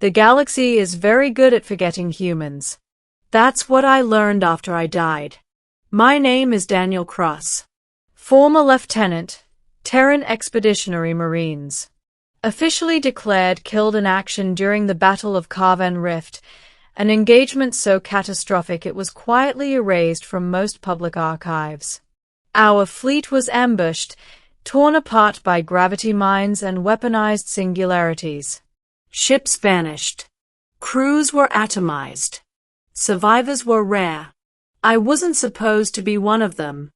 The galaxy is very good at forgetting humans. That's what I learned after I died. My name is Daniel Cross. Former Lieutenant, Terran Expeditionary Marines. Officially declared killed in action during the Battle of Carven Rift, an engagement so catastrophic it was quietly erased from most public archives. Our fleet was ambushed, torn apart by gravity mines and weaponized singularities. Ships vanished. Crews were atomized. Survivors were rare. I wasn't supposed to be one of them.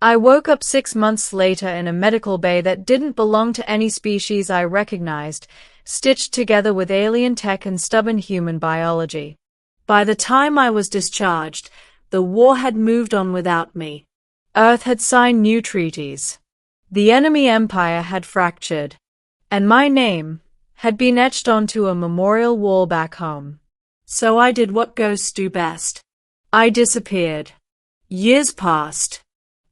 I woke up 6 months later in a medical bay that didn't belong to any species I recognized, stitched together with alien tech and stubborn human biology. By the time I was discharged, the war had moved on without me. Earth had signed new treaties. The enemy empire had fractured. And my name had been etched onto a memorial wall back home. So I did what ghosts do best. I disappeared. Years passed.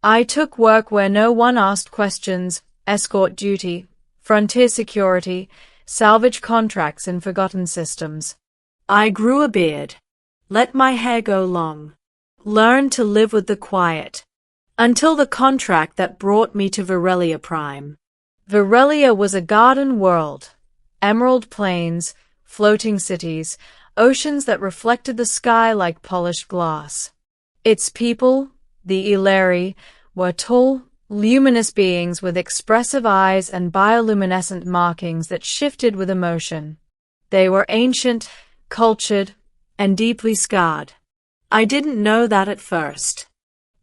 I took work where no one asked questions, escort duty, frontier security, salvage contracts in forgotten systems. I grew a beard. Let my hair go long. Learned to live with the quiet. Until the contract that brought me to Virelia Prime. Virelia was a garden world. Emerald plains, floating cities, oceans that reflected the sky like polished glass. Its people, the Ileri, were tall, luminous beings with expressive eyes and bioluminescent markings that shifted with emotion. They were ancient, cultured, and deeply scarred. I didn't know that at first.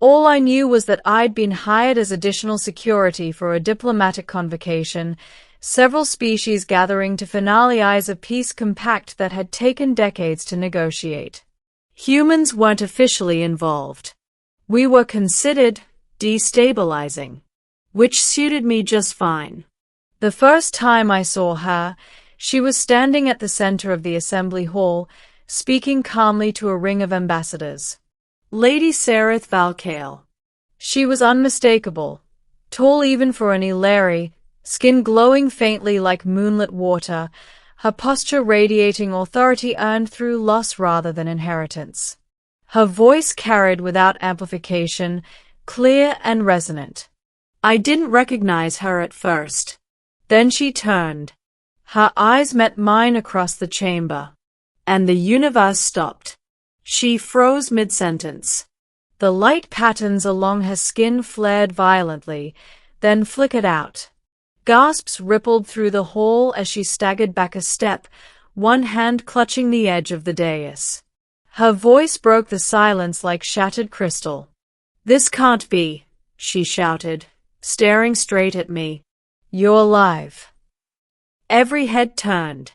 All I knew was that I'd been hired as additional security for a diplomatic convocation, several species gathering to finalize a peace compact that had taken decades to negotiate. Humans weren't officially involved. We were considered destabilizing, which suited me just fine. The first time I saw her, she was standing at the center of the assembly hall, speaking calmly to a ring of ambassadors. Lady Sereth Valkale. She was unmistakable, tall even for an Ileri, skin glowing faintly like moonlit water, her posture radiating authority earned through loss rather than inheritance. Her voice carried without amplification, clear and resonant. I didn't recognize her at first. Then she turned. Her eyes met mine across the chamber. And the universe stopped. She froze mid-sentence. The light patterns along her skin flared violently, then flickered out. Gasps rippled through the hall as she staggered back a step, one hand clutching the edge of the dais. Her voice broke the silence like shattered crystal. "This can't be," she shouted, staring straight at me. "You're alive." Every head turned.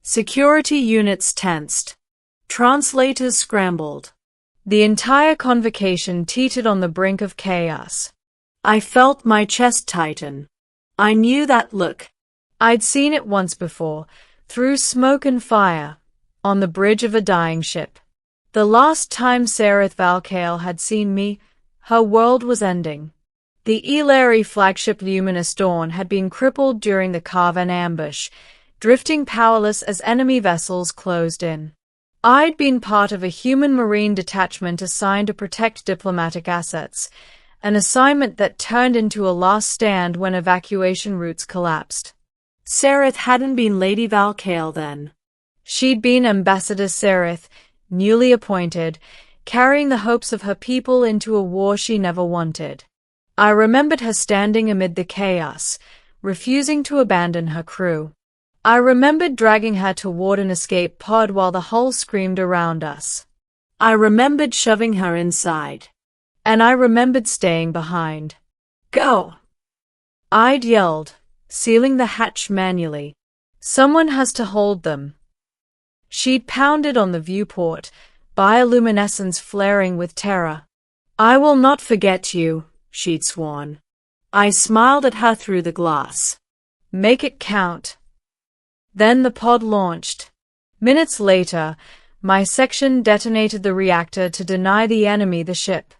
Security units tensed. Translators scrambled. The entire convocation teetered on the brink of chaos. I felt my chest tighten. I knew that look. I'd seen it once before, through smoke and fire, on the bridge of a dying ship. The last time Sereth Valkale had seen me, her world was ending. The Ileri flagship Luminous Dawn had been crippled during the Carven ambush, drifting powerless as enemy vessels closed in. I'd been part of a human marine detachment assigned to protect diplomatic assets, an assignment that turned into a last stand when evacuation routes collapsed. Sereth hadn't been Lady Valkale then. She'd been Ambassador Sereth, newly appointed, carrying the hopes of her people into a war she never wanted. I remembered her standing amid the chaos, refusing to abandon her crew. I remembered dragging her toward an escape pod while the hull screamed around us. I remembered shoving her inside. And I remembered staying behind. "Go!" I'd yelled, sealing the hatch manually. "Someone has to hold them." She'd pounded on the viewport, bioluminescence flaring with terror. "I will not forget you," she'd sworn. I smiled at her through the glass. "Make it count." Then the pod launched. Minutes later, my section detonated the reactor to deny the enemy the ship.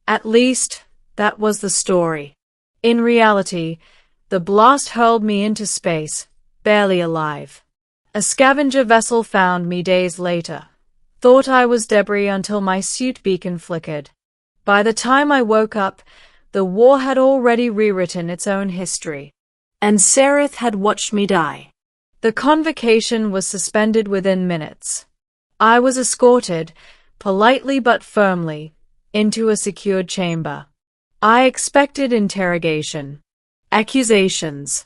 At least, that was the story. In reality, the blast hurled me into space, barely alive. A scavenger vessel found me days later. Thought I was debris until my suit beacon flickered. By the time I woke up, the war had already rewritten its own history. And Sereth had watched me die. The convocation was suspended within minutes. I was escorted, politely but firmly, into a secured chamber. I expected interrogation, accusations,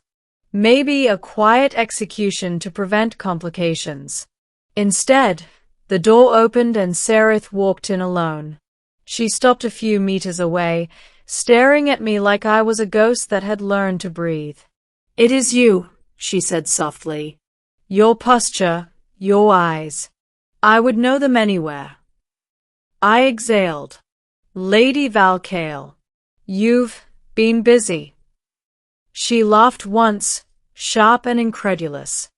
maybe a quiet execution to prevent complications. Instead, the door opened and Sereth walked in alone. She stopped a few meters away, staring at me like I was a ghost that had learned to breathe. "It is you," she said softly. "Your posture, your eyes. I would know them anywhere." I exhaled. "Lady Valkale, you've been busy." She laughed once, sharp and incredulous.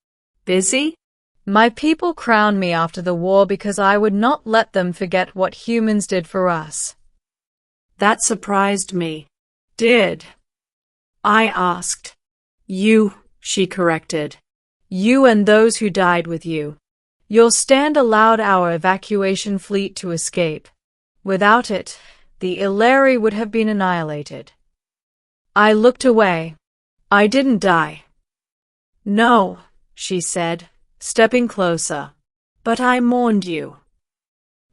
"Busy?" "My people crowned me after the war because I would not let them forget what humans did for us." That surprised me. "Did?" I asked. "You," she corrected. "You and those who died with you. Your stand allowed our evacuation fleet to escape. Without it, the Illyri would have been annihilated." I looked away. "I didn't die." "No," she said, stepping closer. "But I mourned you."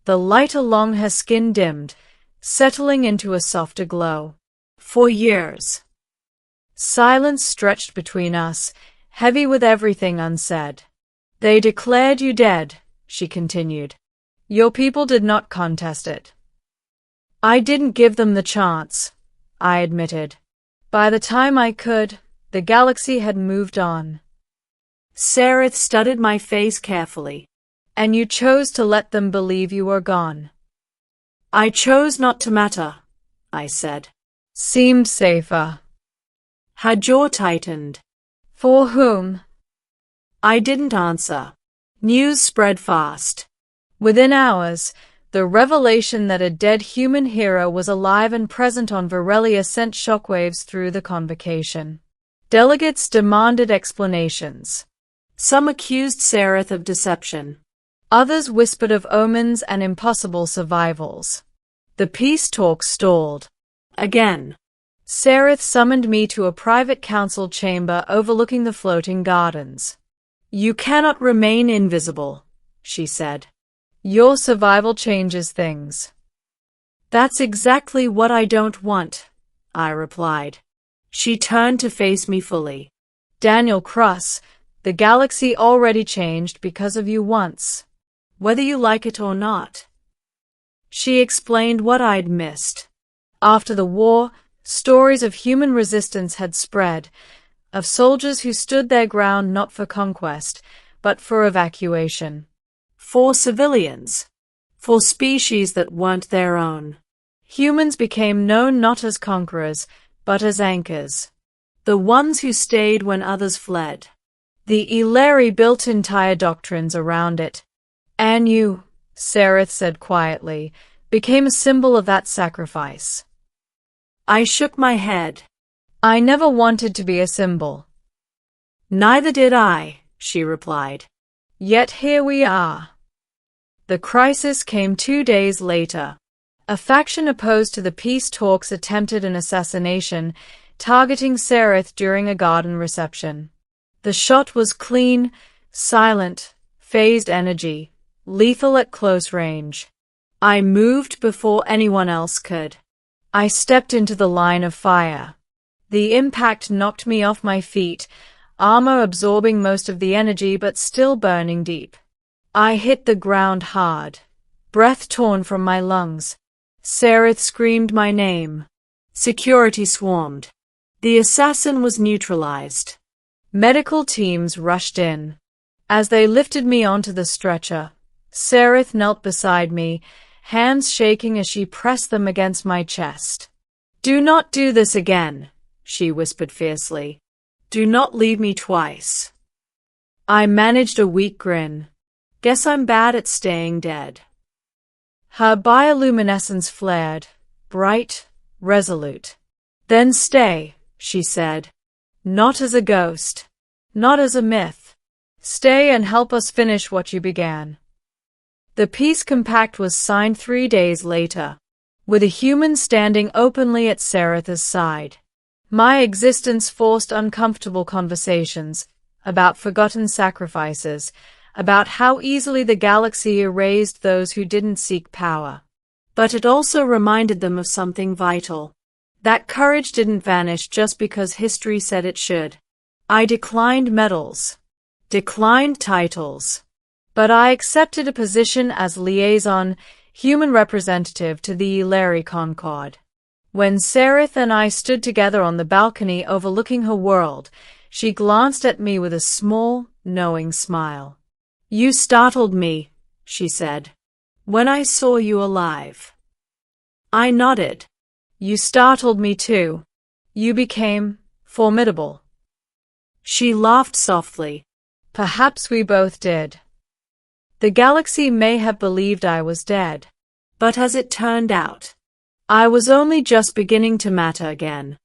The light along her skin dimmed, settling into a softer glow. "For years." Silence stretched between us, heavy with everything unsaid. "They declared you dead," she continued. "Your people did not contest it." "I didn't give them the chance," I admitted. "By the time I could, the galaxy had moved on." Sereth studied my face carefully. "And you chose to let them believe you were gone." "I chose not to matter," I said. "Seemed safer." Her jaw tightened. "For whom?" I didn't answer. News spread fast. Within hours, the revelation that a dead human hero was alive and present on Varelia sent shockwaves through the convocation. Delegates demanded explanations. Some accused Sereth of deception. Others whispered of omens and impossible survivals. The peace talks stalled. Again. Sereth summoned me to a private council chamber overlooking the floating gardens. "You cannot remain invisible," she said. "Your survival changes things." "That's exactly what I don't want," I replied. She turned to face me fully. "Daniel Cross, the galaxy already changed because of you once. Whether you like it or not." She explained what I'd missed. After the war, stories of human resistance had spread, of soldiers who stood their ground not for conquest, but for evacuation. For civilians. For species that weren't their own. Humans became known not as conquerors, but as anchors. The ones who stayed when others fled. The Illyri built entire doctrines around it. "And you," Sereth said quietly, "became a symbol of that sacrifice." I shook my head. "I never wanted to be a symbol." "Neither did I," she replied. "Yet here we are." The crisis came 2 days later. A faction opposed to the peace talks attempted an assassination, targeting Sereth during a garden reception. The shot was clean, silent, phased energy, lethal at close range. I moved before anyone else could. I stepped into the line of fire. The impact knocked me off my feet, armor absorbing most of the energy but still burning deep. I hit the ground hard, breath torn from my lungs. Sereth screamed my name. Security swarmed. The assassin was neutralized. Medical teams rushed in. As they lifted me onto the stretcher, Sereth knelt beside me, hands shaking as she pressed them against my chest. "Do not do this again," she whispered fiercely. "Do not leave me twice." I managed a weak grin. "Guess I'm bad at staying dead." Her bioluminescence flared, bright, resolute. "Then stay," she said. "Not as a ghost. Not as a myth. Stay and help us finish what you began. The peace compact was signed 3 days later, with a human standing openly at Saratha's side. My existence forced uncomfortable conversations about forgotten sacrifices, about how easily the galaxy erased those who didn't seek power. But it also reminded them of something vital. That courage didn't vanish just because history said it should. I declined medals, declined titles, but I accepted a position as liaison, human representative to the Illyri Concord. When Sarath and I stood together on the balcony overlooking her world, she glanced at me with a small, knowing smile. You startled me, she said, when I saw you alive. I nodded. You startled me too. You became formidable. She laughed softly. Perhaps we both did. The galaxy may have believed I was dead, but as it turned out, I was only just beginning to matter again.